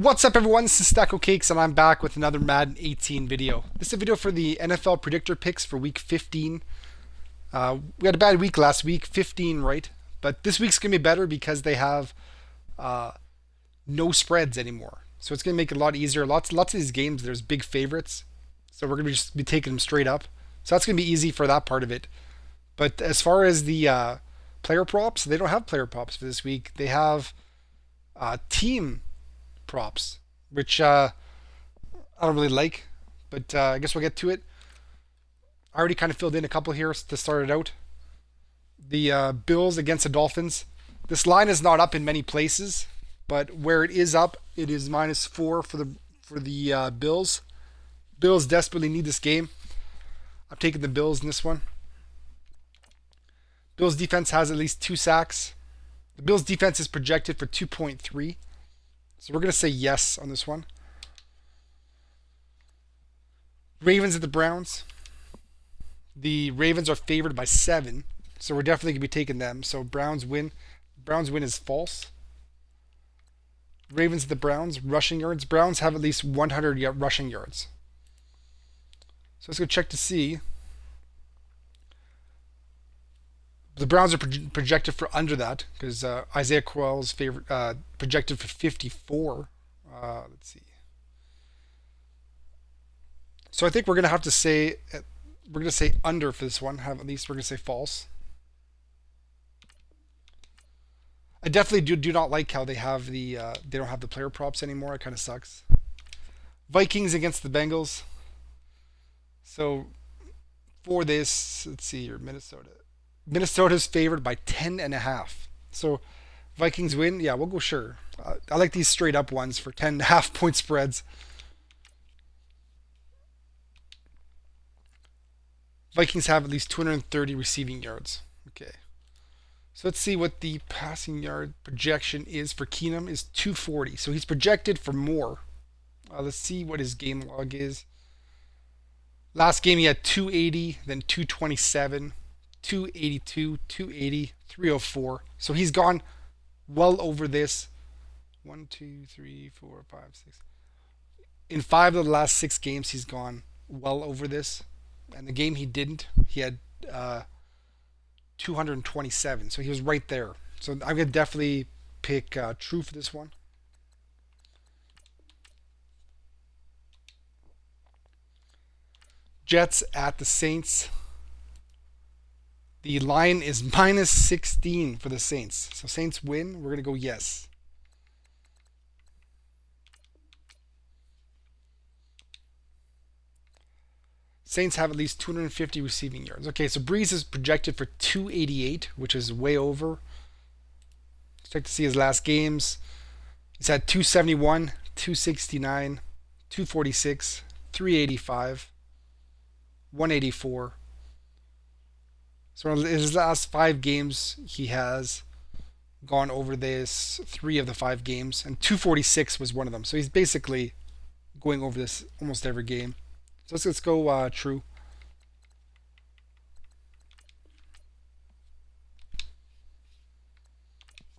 What's up, everyone? This is Stacko Cakes, and I'm back with another Madden 18 video. This is a video for the NFL Predictor picks for Week 15. We had a bad week last week, 15 right, but this week's gonna be better because they have uh, no spreads anymore. So it's gonna make it a lot easier. Lots of these games, there's big favorites, so we're gonna just be taking them straight up. So that's gonna be easy for that part of it. But as far as the player props, they don't have player props for this week. They have team props, which I don't really like, but I guess we'll get to it. I already kind of filled in a couple here to start it out. The Bills against the Dolphins. This line is not up in many places, but where it is up, it is -4 for the Bills. Bills desperately need this game. I'm taking the Bills in this one. Bills defense has at least 2 sacks. The Bills defense is projected for 2.3. So we're going to say yes on this one. Ravens at the Browns. The Ravens are favored by 7. So we're definitely going to be taking them. So Browns win. Browns win is false. Ravens at the Browns. Rushing yards. Browns have at least 100 rushing yards. So let's go check to see. The Browns are projected for under that because Isaiah Crowell's favorite projected for 54. Let's see. So I think we're gonna have to say under for this one. At least we're gonna say false. I definitely do not like how they have they don't have the player props anymore. It kind of sucks. Vikings against the Bengals. So for this, let's see here, Minnesota. Minnesota's favored by 10.5. So Vikings win. Yeah, we'll go sure. I like these straight up ones for 10.5 point spreads. Vikings have at least 230 receiving yards. Okay. So let's see what the passing yard projection is for Keenum is 240. So he's projected for more. Let's see what his game log is. Last game he had 280, then 227. 282, 280, 304. So he's gone well over this. 1, 2, 3, 4, 5, 6. In 5 of the last 6 games, he's gone well over this. And the game he didn't, he had 227. So he was right there. So I'm going to definitely pick true for this one. Jets at the Saints. The line is -16 for the Saints. So Saints win. We're going to go yes. Saints have at least 250 receiving yards. Okay, so Breeze is projected for 288, which is way over. Let's check to see his last games. He's had 271, 269, 246, 385, 184. So in his last 5 games, he has gone over this 3 of the 5 games, and 246 was one of them. So he's basically going over this almost every game. So let's go true.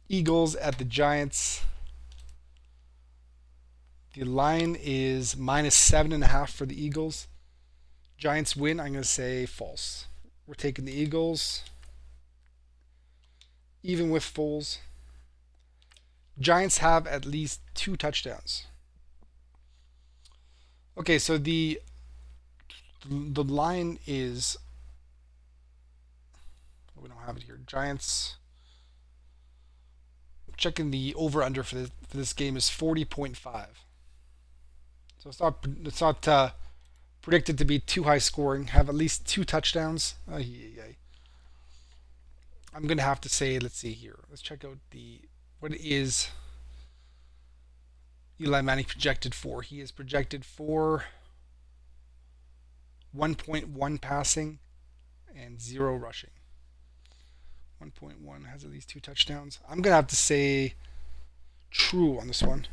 Eagles at the Giants. The line is -7.5 for the Eagles. Giants win. I'm going to say false. We're taking the Eagles. Even with Foles. Giants have at least 2 touchdowns. Okay, so the line is, we don't have it here. Giants, checking the over-under for this game is 40.5. So it's not predicted to be too high scoring. Have at least 2 touchdowns. I'm gonna have to say, let's see here. Let's check out what is Eli Manning projected for. He is projected for 1.1 passing and 0 rushing. 1.1 has at least 2 touchdowns. I'm gonna have to say true on this one.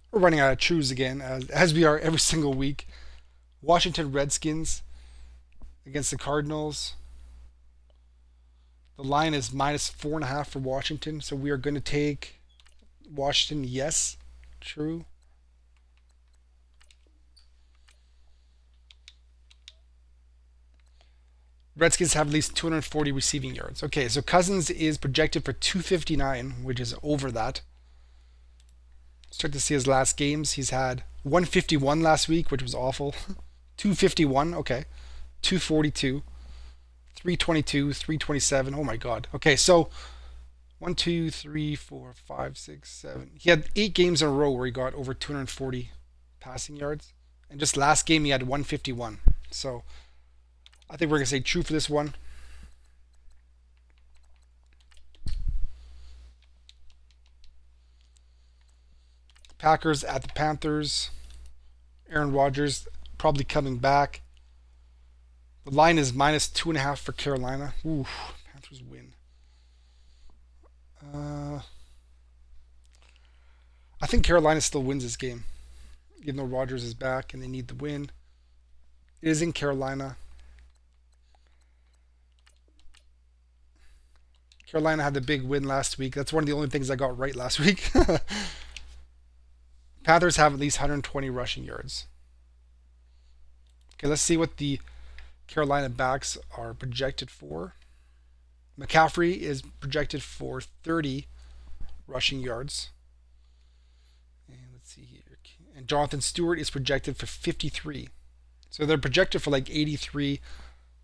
We're running out of trues again, as we are every single week. Washington Redskins against the Cardinals. The line is -4.5 for Washington, so we are going to take Washington. Yes, true. Redskins have at least 240 receiving yards. Okay, so Cousins is projected for 259, which is over that. Let's check to see his last games. He's had 151 last week, which was awful. 251, okay. 242, 322, 327. Oh my god. Okay, so 1, 2, 3, 4, 5, 6, 7. He had 8 games in a row where he got over 240 passing yards. And just last game he had 151. So I think we're going to say true for this one. Packers at the Panthers. Aaron Rodgers probably coming back. The line is -2.5 for Carolina. Ooh, Panthers win. I think Carolina still wins this game, even though Rodgers is back and they need the win. It is in Carolina. Carolina had the big win last week. That's one of the only things I got right last week. Panthers have at least 120 rushing yards. Okay, let's see what the Carolina backs are projected for. McCaffrey is projected for 30 rushing yards. And let's see here. And Jonathan Stewart is projected for 53. So they're projected for like 83.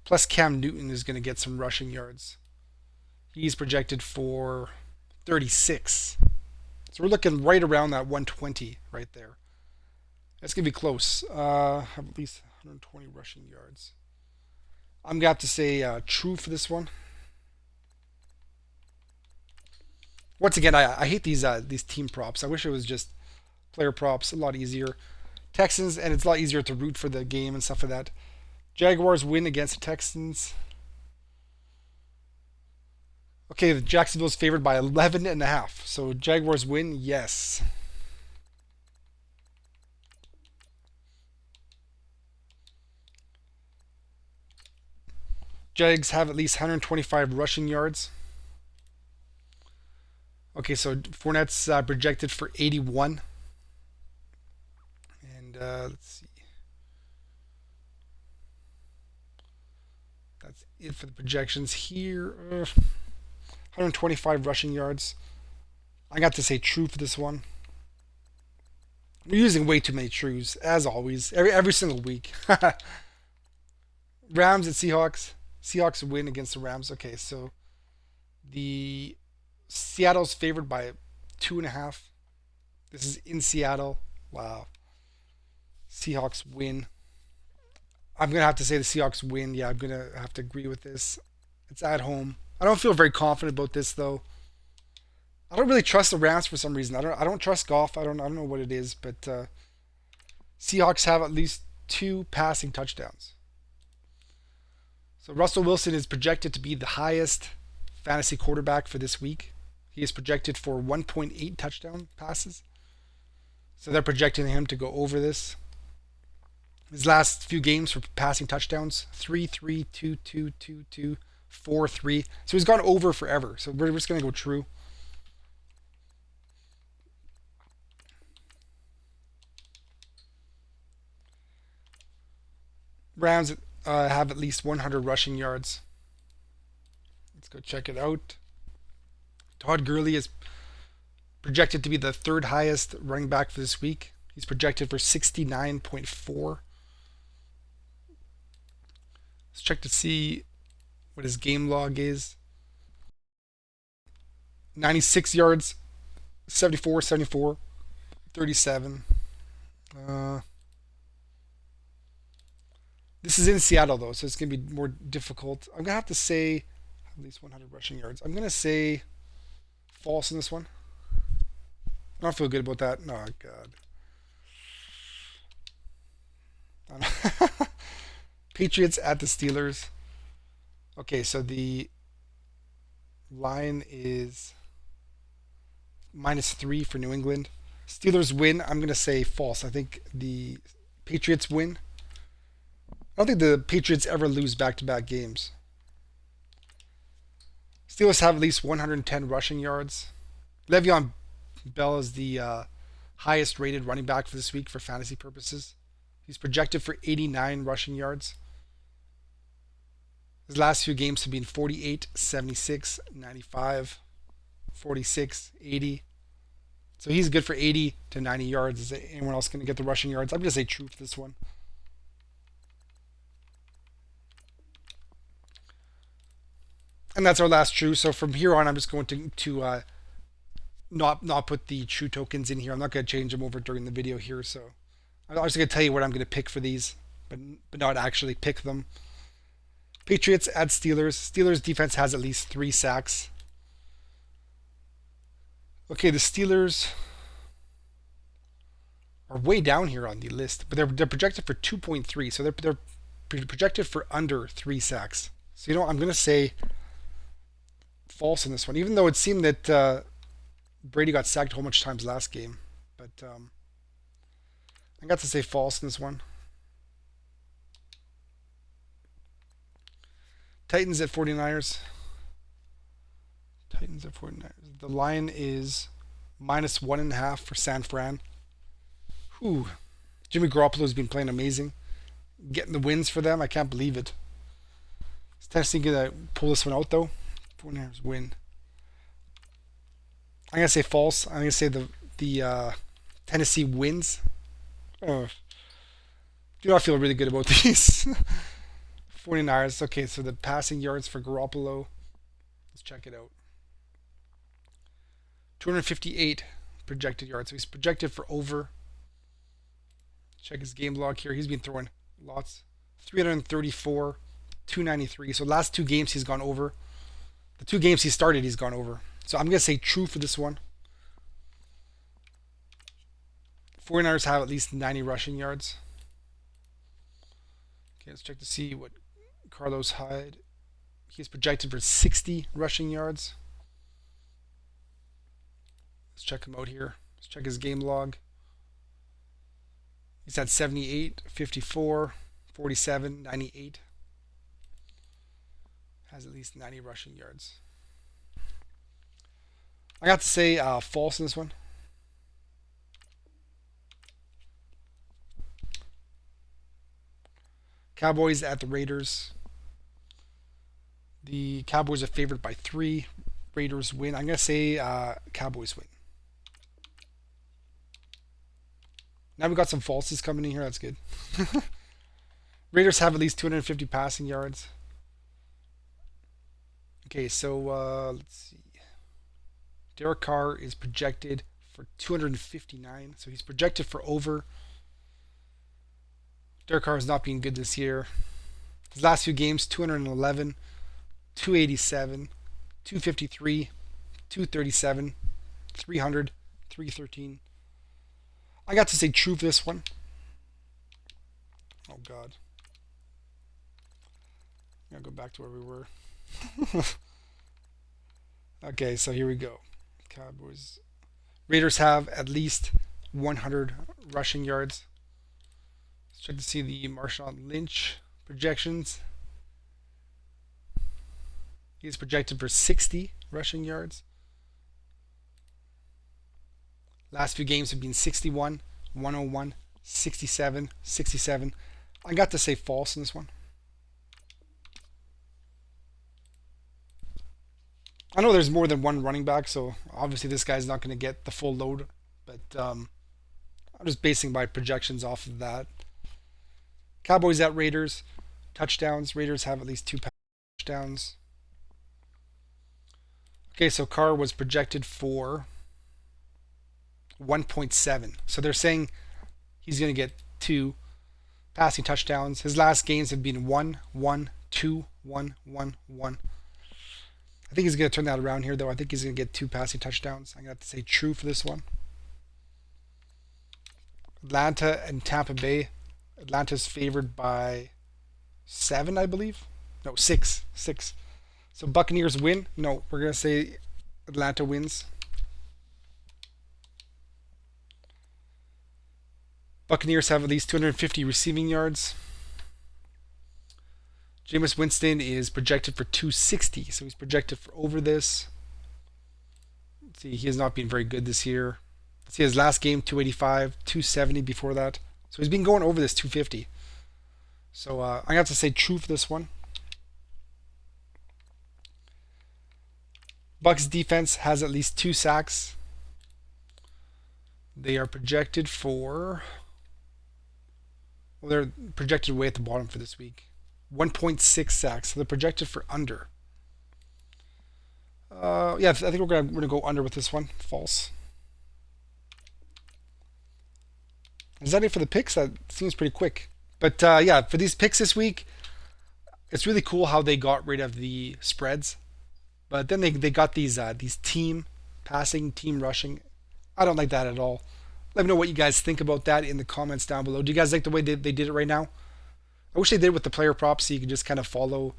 Plus Cam Newton is going to get some rushing yards. He's projected for 36. So we're looking right around that 120 right there. That's going to be close. Have at least 120 rushing yards. I'm going to have to say true for this one. Once again, I hate these team props. I wish it was just player props. A lot easier. Texans, and it's a lot easier to root for the game and stuff like that. Jaguars win against the Texans. Okay, the Jacksonville's favored by 11.5. So Jaguars win, yes. Jags have at least 125 rushing yards. Okay, so Fournette's projected for 81. And let's see. That's it for the projections here. 125 rushing yards. I got to say true for this one. We're using way too many trues, as always, every single week. Rams and Seahawks. Seahawks win against the Rams. Okay, so the Seattle's favored by 2.5. This is in Seattle. Wow. Seahawks win. I'm going to have to say the Seahawks win. Yeah, I'm going to have to agree with this. It's at home. I don't feel very confident about this though. I don't really trust the Rams for some reason. I don't trust Goff. I don't know what it is, but Seahawks have at least 2 passing touchdowns. So Russell Wilson is projected to be the highest fantasy quarterback for this week. He is projected for 1.8 touchdown passes. So they're projecting him to go over this. His last few games for passing touchdowns, 3, 3, 2, 2, 2, 2, 4, 3. So he's gone over forever. So we're just going to go true. Rams have at least 100 rushing yards. Let's go check it out. Todd Gurley is projected to be the 3rd highest running back for this week. He's projected for 69.4. Let's check to see what his game log is. 96 yards, 74, 74, 37. This is in Seattle though, so it's going to be more difficult. I'm going to have to say at least 100 rushing yards. I'm going to say false in this one. I don't feel good about that. Oh, God. Patriots at the Steelers. Okay, so the line is -3 for New England. Steelers win. I'm going to say false. I think the Patriots win. I don't think the Patriots ever lose back-to-back games. Steelers have at least 110 rushing yards. Le'Veon Bell is the highest rated running back for this week for fantasy purposes. He's projected for 89 rushing yards. His last few games have been 48, 76, 95, 46, 80. So he's good for 80 to 90 yards. Is anyone else going to get the rushing yards? I'm going to say true for this one. And that's our last true. So from here on, I'm just going to not put the true tokens in here. I'm not going to change them over during the video here. So I'm just going to tell you what I'm going to pick for these, but not actually pick them. Patriots at Steelers. Steelers defense has at least 3 sacks. Okay, the Steelers are way down here on the list, but they're projected for 2.3, so they're projected for under 3 sacks. So I'm going to say false in this one, even though it seemed that Brady got sacked a whole bunch of times last game. But I got to say false in this one. Titans at 49ers. Titans at 49ers. The line is -1.5 for San Fran. Whew. Jimmy Garoppolo's been playing amazing. Getting the wins for them. I can't believe it. Is Tennessee going to pull this one out, though? 49ers win. I'm going to say false. I'm going to say the Tennessee wins. Oh. Do not feel really good about these. 49ers. Okay, so the passing yards for Garoppolo. Let's check it out. 258 projected yards. So he's projected for over. Check his game log here. He's been throwing lots. 334, 293. So last 2 games he's gone over. The 2 games he started, he's gone over. So I'm going to say true for this one. 49ers have at least 90 rushing yards. Okay, let's check to see what Carlos Hyde. He's projected for 60 rushing yards. Let's check him out here. Let's check his game log. He's had 78, 54, 47, 98. Has at least 90 rushing yards. I got to say false in this one. Cowboys at the Raiders. The Cowboys are favored by 3. Raiders win. I'm going to say Cowboys win. Now we got some falses coming in here. That's good. Raiders have at least 250 passing yards. Okay, so let's see. Derek Carr is projected for 259. So he's projected for over. Derek Carr has not been good this year. His last few games, 211, 287, 253, 237, 300, 313. I got to say true for this one. Oh, God. I'm going to go back to where we were. Okay, so here we go. Cowboys. Raiders have at least 100 rushing yards. Let's check to see the Marshawn Lynch projections. He's projected for 60 rushing yards. Last few games have been 61, 101, 67, 67. I got to say false in this one. I know there's more than one running back, so obviously this guy's not going to get the full load, but I'm just basing my projections off of that. Cowboys at Raiders. Touchdowns. Raiders have at least 2 touchdowns. Okay, so Carr was projected for 1.7. So they're saying he's going to get 2 passing touchdowns. His last games have been 1, 1, 2, 1, 1, 1. I think he's going to turn that around here, though. I think he's going to get 2 passing touchdowns. I'm going to have to say true for this one. Atlanta and Tampa Bay. Atlanta's favored by 7, I believe. No, 6. 6. So Buccaneers win. No, we're going to say Atlanta wins. Buccaneers have at least 250 receiving yards. Jameis Winston is projected for 260, so he's projected for over this. Let's see, he has not been very good this year. Let's see, his last game 285, 270 before that. So he's been going over this 250. So I'm gonna have to say true for this one. Bucs defense has at least 2 sacks. They are projected for, well, they're projected way at the bottom for this week. 1.6 sacks. So they're projected for under. Yeah, I think we're gonna go under with this one. False. Is that it for the picks? That seems pretty quick. But yeah, for these picks this week, it's really cool how they got rid of the spreads. But then they got these team passing, team rushing. I don't like that at all. Let me know what you guys think about that in the comments down below. Do you guys like the way they did it right now? I wish they did with the player props so you could just kind of follow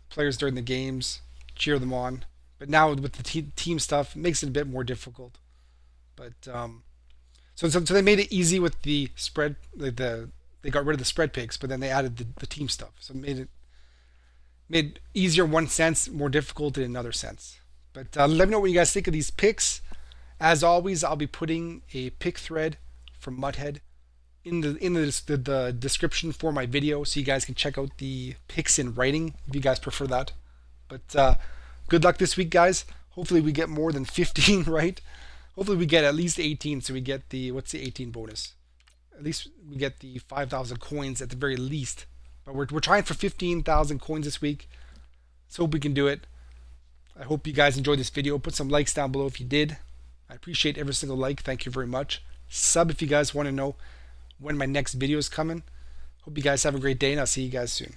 players during the games, cheer them on. But now with the team stuff, it makes it a bit more difficult. But so they made it easy with the spread. They got rid of the spread picks, but then they added the team stuff. So it made easier in one sense, more difficult in another sense. But let me know what you guys think of these picks. As always, I'll be putting a pick thread from Mudhead in the description for my video, so you guys can check out the picks in writing if you guys prefer that. But good luck this week, guys. Hopefully we get more than 15 right. Hopefully we get at least 18, so we get the, what's the 18 bonus? At least we get the 5,000 coins at the very least. But we're trying for 15,000 coins this week. Let's hope we can do it. I hope you guys enjoyed this video. Put some likes down below if you did. I appreciate every single like. Thank you very much. Sub if you guys want to know when my next video is coming. Hope you guys have a great day, and I'll see you guys soon.